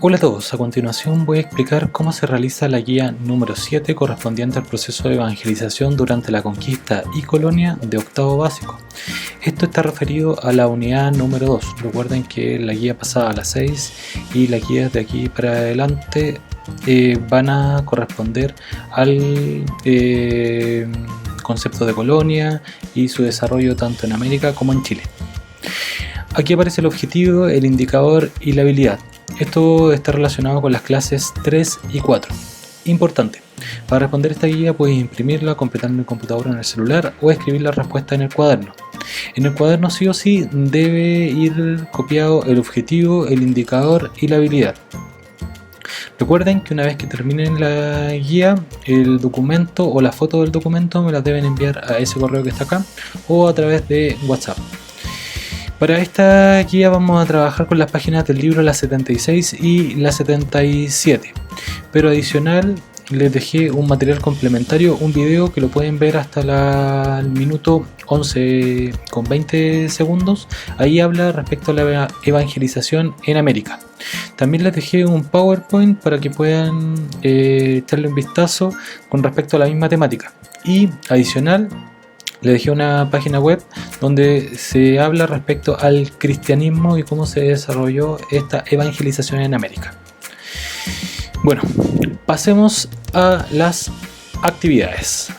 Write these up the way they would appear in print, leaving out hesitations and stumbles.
Hola a todos, a continuación voy a explicar cómo se realiza la guía número 7 correspondiente al proceso de evangelización durante la conquista y colonia de octavo básico. Esto está referido a la unidad número 2. Recuerden que la guía pasaba a las 6 y las guías de aquí para adelante van a corresponder al concepto de colonia y su desarrollo tanto en América como en Chile. Aquí aparece el objetivo, el indicador y la habilidad. Esto está relacionado con las clases 3 y 4. Importante, para responder esta guía puedes imprimirla, completarla en el computador o en el celular o escribir la respuesta en el cuaderno. En el cuaderno sí o sí debe ir copiado el objetivo, el indicador y la habilidad. Recuerden que una vez que terminen la guía, el documento o la foto del documento me las deben enviar a ese correo que está acá o a través de WhatsApp. Para esta guía vamos a trabajar con las páginas del libro la 76 y la 77, pero adicional les dejé un material complementario, un video que lo pueden ver hasta el minuto 11 con 20 segundos. Ahí habla respecto a la evangelización en América. También les dejé un PowerPoint para que puedan echarle un vistazo con respecto a la misma temática. Y adicional, les dejé una página web donde se habla respecto al cristianismo y cómo se desarrolló esta evangelización en América. Bueno, pasemos a las actividades.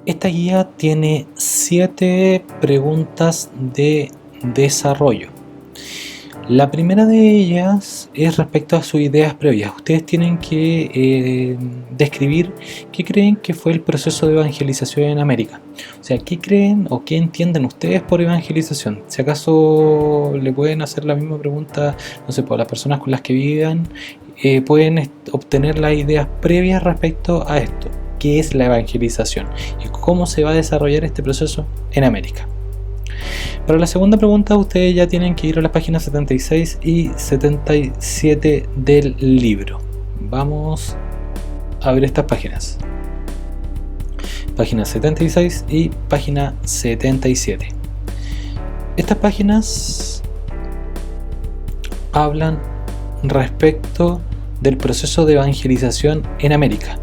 Esta guía tiene 7 preguntas de desarrollo. La primera de ellas es respecto a sus ideas previas. Ustedes tienen que describir qué creen que fue el proceso de evangelización en América. O sea, qué creen o qué entienden ustedes por evangelización. Si acaso le pueden hacer la misma pregunta, no sé, por las personas con las que vivan, pueden obtener las ideas previas respecto a esto. ¿Qué es la evangelización? Y cómo se va a desarrollar este proceso en América. Para la segunda pregunta ustedes ya tienen que ir a las páginas 76 y 77 del libro. Vamos a ver estas páginas. Página 76 y página 77. Estas páginas hablan respecto del proceso de evangelización en América.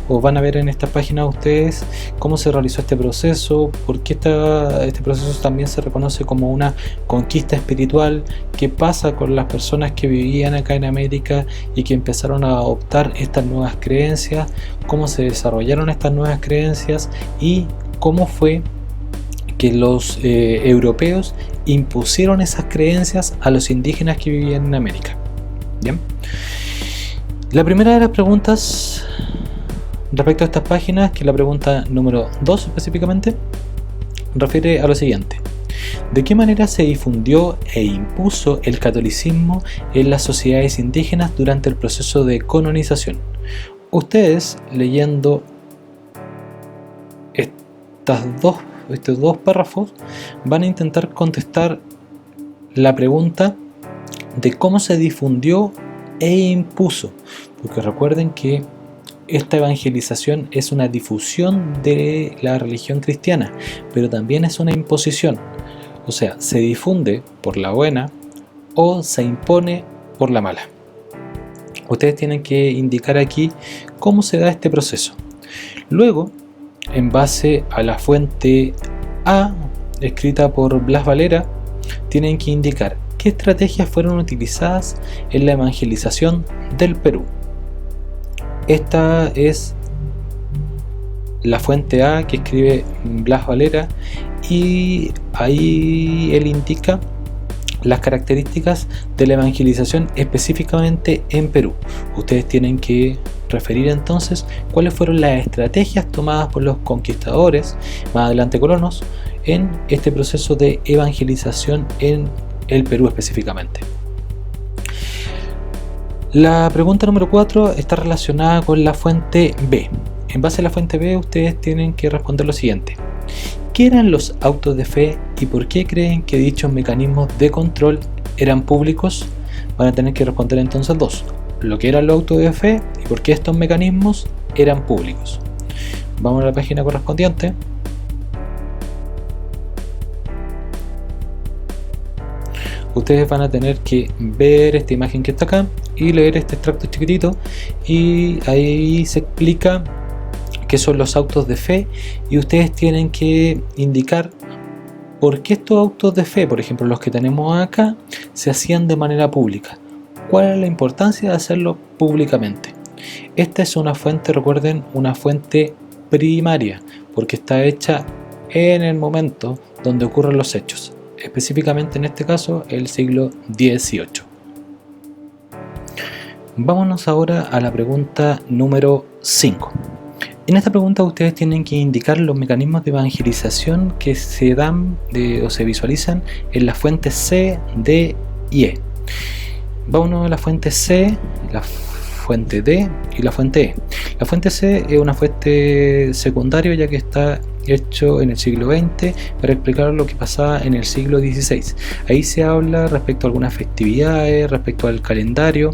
Van a ver en esta página ustedes cómo se realizó este proceso, por qué este proceso también se reconoce como una conquista espiritual, qué pasa con las personas que vivían acá en América y que empezaron a adoptar estas nuevas creencias, cómo se desarrollaron estas nuevas creencias y cómo fue que los europeos impusieron esas creencias a los indígenas que vivían en América. Bien. La primera de las preguntas respecto a estas páginas, que es la pregunta número 2 específicamente, refiere a lo siguiente: ¿de qué manera se difundió e impuso el catolicismo en las sociedades indígenas durante el proceso de colonización? Ustedes, leyendo estos dos párrafos, van a intentar contestar la pregunta de cómo se difundió e impuso, porque recuerden que esta evangelización es una difusión de la religión cristiana, pero también es una imposición. O sea, se difunde por la buena o se impone por la mala. Ustedes tienen que indicar aquí cómo se da este proceso. Luego, en base a la fuente A, escrita por Blas Valera, tienen que indicar qué estrategias fueron utilizadas en la evangelización del Perú. Esta es la fuente A que escribe Blas Valera y ahí él indica las características de la evangelización específicamente en Perú. Ustedes tienen que referir entonces cuáles fueron las estrategias tomadas por los conquistadores, más adelante colonos, en este proceso de evangelización en el Perú específicamente. La pregunta número 4 está relacionada con la fuente B. En base a la fuente B ustedes tienen que responder lo siguiente: ¿qué eran los autos de fe y por qué creen que dichos mecanismos de control eran públicos? Van a tener que responder entonces 2. Lo que eran los autos de fe y por qué estos mecanismos eran públicos. Vamos a la página correspondiente. ustedes van a tener que ver esta imagen que está acá y leer este extracto chiquitito, y ahí se explica qué son los autos de fe, y ustedes tienen que indicar por qué estos autos de fe, por ejemplo los que tenemos acá, se hacían de manera pública. ¿Cuál es la importancia de hacerlo públicamente? Esta es una fuente, recuerden, una fuente primaria, porque está hecha en el momento donde ocurren los hechos, específicamente en este caso el siglo XVIII. Vámonos ahora a la pregunta número 5. En esta pregunta ustedes tienen que indicar los mecanismos de evangelización que se dan o se visualizan en las fuentes C, D y E. Vámonos a la fuente C, la fuente D y la fuente E. La fuente C es una fuente secundaria, ya que está hecho en el siglo XX para explicar lo que pasaba en el siglo XVI. Ahí se habla respecto a algunas festividades, respecto al calendario,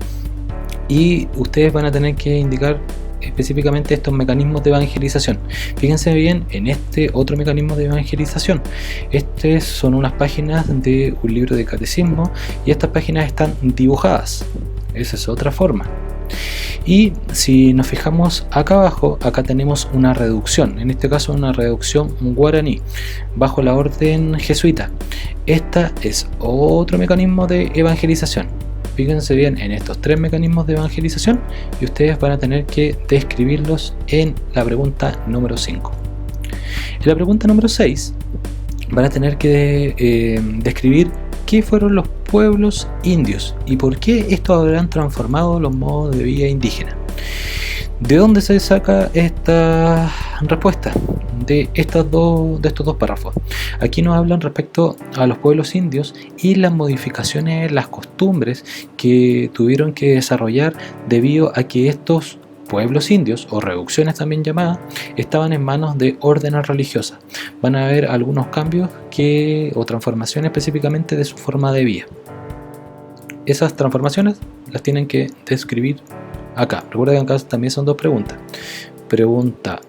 y ustedes van a tener que indicar específicamente estos mecanismos de evangelización. Fíjense bien en este otro mecanismo de evangelización. Estas son unas páginas de un libro de catecismo, y estas páginas están dibujadas. Esa es otra forma. Y si nos fijamos acá abajo, acá tenemos una reducción, en este caso una reducción guaraní, bajo la orden jesuita. Esta es otro mecanismo de evangelización. Fíjense bien en estos tres mecanismos de evangelización, y ustedes van a tener que describirlos en la pregunta número 5. En la pregunta número 6 van a tener que describir qué fueron los pueblos indios y por qué estos habrán transformado los modos de vida indígenas. ¿De dónde se saca esta respuesta? De estos dos párrafos. Aquí nos hablan respecto a los pueblos indios y las modificaciones en las costumbres que tuvieron que desarrollar debido a que estos pueblos indios, o reducciones también llamadas, estaban en manos de órdenes religiosas. Van a haber algunos cambios o transformaciones específicamente de su forma de vida. Esas transformaciones las tienen que describir acá. Recuerden que acá también son dos preguntas. Pregunta: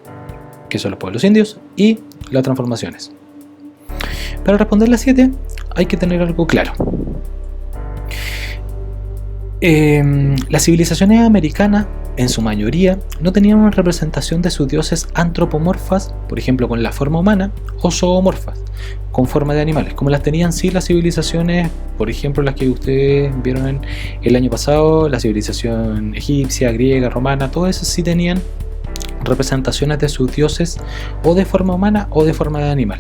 ¿qué son los pueblos indios? Y las transformaciones. Para responder las 7 hay que tener algo claro. Las civilizaciones americanas, en su mayoría, no tenían una representación de sus dioses antropomorfas, por ejemplo con la forma humana, o zoomorfas, con forma de animales, como las tenían sí las civilizaciones, por ejemplo las que ustedes vieron el año pasado, la civilización egipcia, griega, romana. Todas esas sí tenían representaciones de sus dioses o de forma humana o de forma de animal.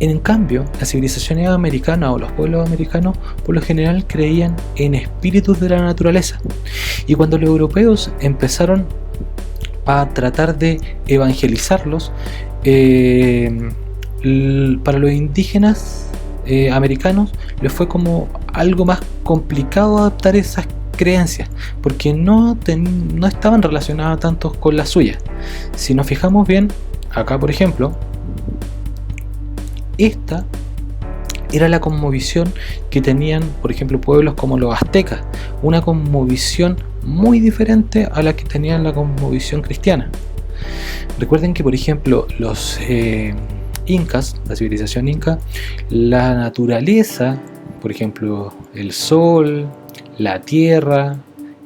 En cambio, las civilizaciones americanas o los pueblos americanos por lo general creían en espíritus de la naturaleza, y cuando los europeos empezaron a tratar de evangelizarlos, para los indígenas americanos les fue como algo más complicado adaptar esas creencias, porque no estaban relacionadas tanto con las suyas. Si nos fijamos bien, acá por ejemplo, esta era la cosmovisión que tenían, por ejemplo, pueblos como los aztecas, una cosmovisión muy diferente a la que tenían la cosmovisión cristiana. Recuerden que, por ejemplo, los incas, la civilización inca, la naturaleza, por ejemplo, el sol, la tierra,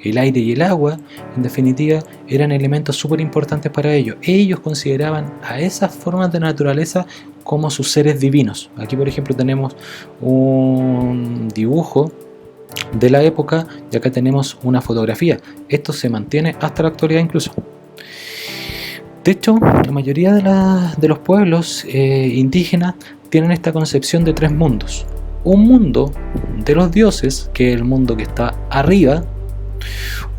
el aire y el agua, en definitiva, eran elementos súper importantes para ellos. Ellos consideraban a esas formas de naturaleza como sus seres divinos. Aquí, por ejemplo, tenemos un dibujo de la época, y acá tenemos una fotografía. Esto se mantiene hasta la actualidad incluso. De hecho, la mayoría de los pueblos indígenas tienen esta concepción de tres mundos. Un mundo de los dioses, que es el mundo que está arriba.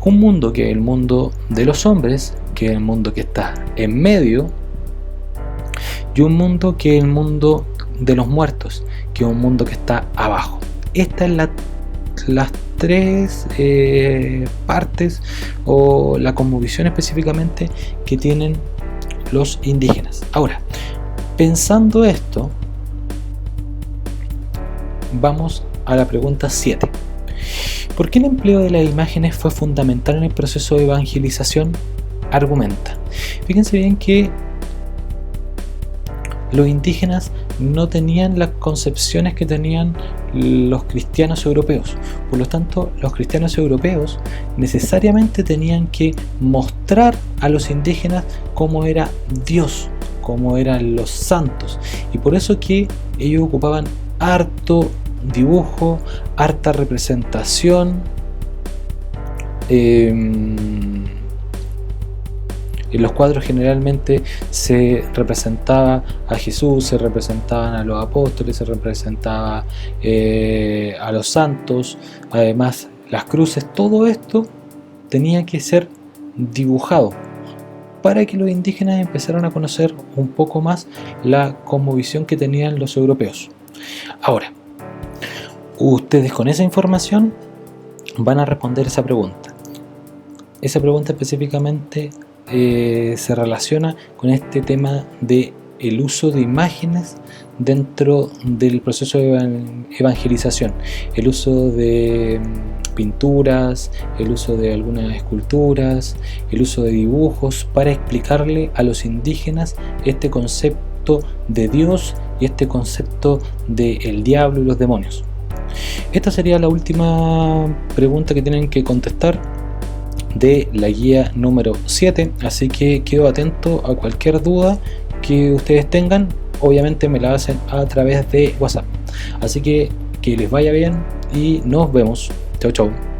Un mundo que es el mundo de los hombres, que es el mundo que está en medio. Y un mundo que es el mundo de los muertos, que es un mundo que está abajo. Estas es las tres partes, o la cosmovisión específicamente, que tienen los indígenas. Ahora, pensando esto, vamos a la pregunta 7. ¿Por qué el empleo de las imágenes fue fundamental en el proceso de evangelización? Argumenta. Fíjense bien que los indígenas no tenían las concepciones que tenían los cristianos europeos. Por lo tanto, los cristianos europeos necesariamente tenían que mostrar a los indígenas cómo era Dios, cómo eran los santos. Y por eso que ellos ocupaban harto dibujo, harta representación. En los cuadros generalmente se representaba a Jesús, se representaban a los apóstoles, se representaba a los santos, además las cruces. Todo esto tenía que ser dibujado para que los indígenas empezaran a conocer un poco más la cosmovisión que tenían los europeos. Ahora, ustedes con esa información van a responder esa pregunta. Esa pregunta específicamente se relaciona con este tema de el uso de imágenes dentro del proceso de evangelización, el uso de pinturas, el uso de algunas esculturas, el uso de dibujos para explicarle a los indígenas este concepto de Dios y este concepto del diablo y los demonios. Esta sería la última pregunta que tienen que contestar de la guía número 7, así que quedo atento a cualquier duda que ustedes tengan. Obviamente me la hacen a través de WhatsApp, así que les vaya bien y nos vemos. Chau chau.